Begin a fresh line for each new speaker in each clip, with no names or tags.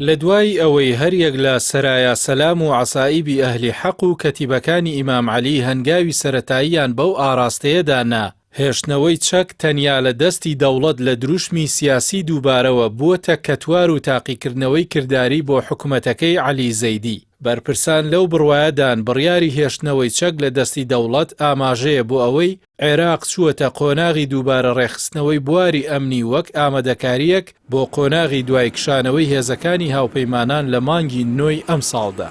لە دوای ئەوەی هەریەک لە سەرایە سەلام و عەسائیبی ئەهلی حەق و کەتیبەکانی ئیمام عەلی هەنگاوی سەرەتاییان بەو ئاراستەیەدا نا، هێشتنەوەی چەک تەنیا لە دەستی دەوڵەت لە دروشمی سیاسی دووبارەوە بووەتە کەتوار و تاقیکردنەوەی کردداری بۆ حکومەتەکەی عەلی زەیدی. بەرپرسان لەو بڕوایەدان بڕیاری هێشتنەوەی چەک لە دەستی دەوڵەت ئاماژەیە بۆ ئەوەی عێراق چووەتە قۆناغی دووبارە ڕێخستنەوەی بواری ئەمنی وەک ئامادەکاریەک بۆ قۆناغی دوای کشانەوەی هێزەکانی هاوپەیمانان لە مانگی نۆی ئەم ساڵدا.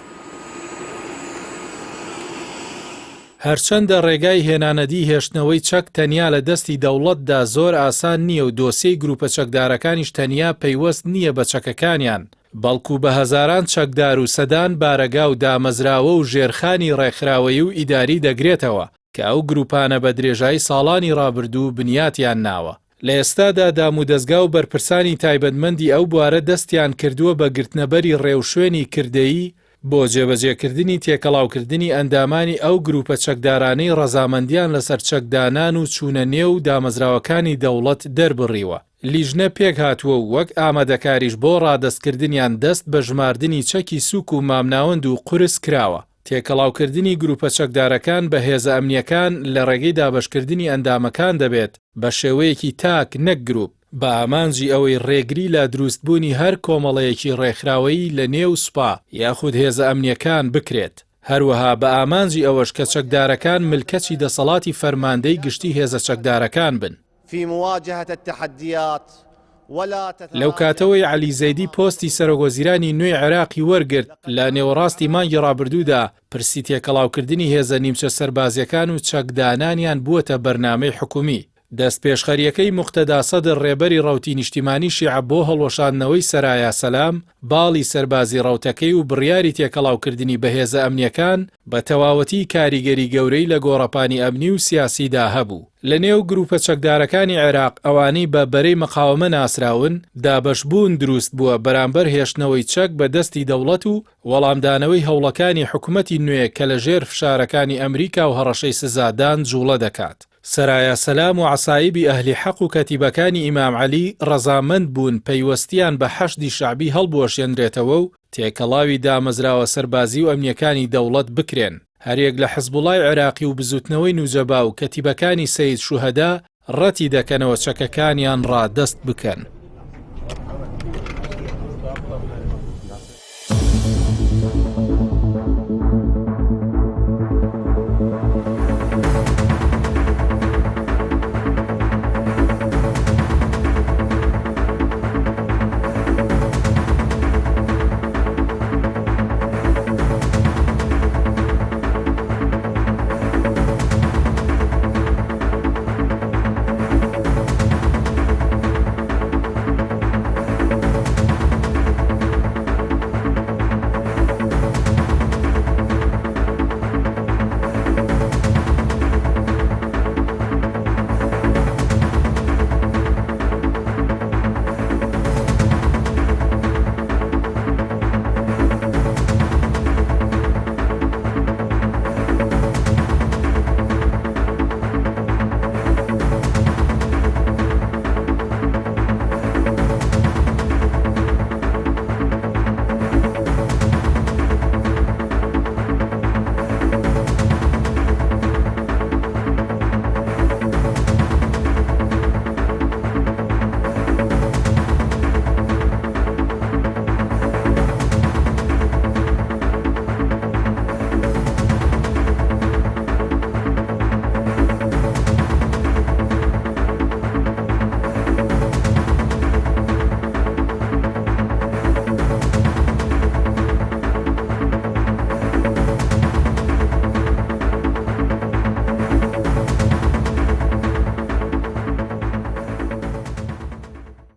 هەرچەندە ڕێگای هێنانەدی هێشتنەوەی چەک تەنیا لە دەستی دەوڵەتدا زۆر ئاسان نییە و دۆسیەی گروپە چەکدارەکانیش تەنیا پەیوەست نییە بە چەکەکانیان، بەڵکو بە هەزاران چەکدار و سەدان بارەگا و دامەزراوە و ژێرخانی ڕێکخراوەیی و ئیداری دەگرێتەوە کە ئەو گروپانە بە درێژایی ساڵانی ڕابردوو بنیاتیان ناوە. لە ئێستادا دام و دەستگا و بەرپرسانی تایبەتمەندی ئەو بوارە دەستیان کردووە بە گرتنەبەری ڕێوشوێنی کردەیی بۆ جێبەجێکردنی تێکەڵاوکردنی ئەندامانی ئەو گروپە چەکدارانەی ڕەزامەندیان لەسەر چەکدانان و چوونە نێو دامەزراوەکانی دەوڵەت دەربڕیوە. لیژنە پێک هاتووە و وەک ئامادەکاریش بۆ ڕادەستکردنیان دەست بە ژماردنی چەکی سووک و مامناوەند و قورس کراوە. تێکەڵاوکردنی گروپە چەکدارەکان بە هێزە ئەمنیەکان لە ڕێگەی دابەشکردنی ئەندامەکان دەبێت بە شێوەیەکی تاک نەک گروپ، بە ئامانجی ئەوەی ڕێگری لە دروستبوونی هەر کۆمەڵەیەکی ڕێکخراوەیی لە نێو سوپا یاخود هێزە ئەمنیەکان بکرێت. هەروەها بە ئامانجی ئەوەش کە چەکدارەکان ملکەچی دەسەڵاتی فەرماندەی گشتی هێزە چەکدارەکان بن. لەو کاتەوەی عەلی زەیدی پۆستی سەرۆکوەزیرانی نوێی عێراقی وەرگرت لە نێوەڕاستی مانگی ڕابردوودا، پرسی تێکەڵاوکردنی هێزە نیمچە سەربازیەکان و چەکدانانیان بووەتە بەرنامەی حکومی. دەست پێشخەریەکەی موقتەدا سەدر ڕێبەری ڕەوتی نیشتیمانی شیعە بۆ هەڵوەشاندنەوەی سەرایە سەلام باڵی سەربازی ڕەوتەکەی و بڕیاری تێکەڵاوکردنی بەهێزە ئەمنیەکان بە تەواوەتی کاریگەری گەورەی لە گۆڕەپانی ئەمنی و سیاسیدا هەبوو. لە نێو گروپە چەکدارەکانی عێراق ئەوانەی بە بەرەی مەقاومە ناسراون دابەشبوون دروست بووە بەرامبەر هێشتنەوەی چەک بە دەستی دەوڵەت و وەڵامدانەوەی هەوڵەکانی حکوومەتی نوێ کە لە ژێر فشارەکانی ئەمریکا و هەڕەشەی سزادان جوڵە دەکات. سەرایە سەلام و عەسائیبی ئەهلی حەق و کەتیبەکانی ئیمام عەلی ڕەزامەند بوون پەیوەستیان بە حەشدی شەعبی هەڵبوەشێنرێتەوە و تێکەڵاوی دامەزراوە سەربازی و ئەمنیەکانی دەوڵەت بکرێن. هەریەک لە حیزبوڵای عێراقی و بزوتنەوەی نوجەبا و کەتیبەکانی سەید شوهەدا ڕەتی دەکەنەوە چەکەکانیان ڕادەست بکەن.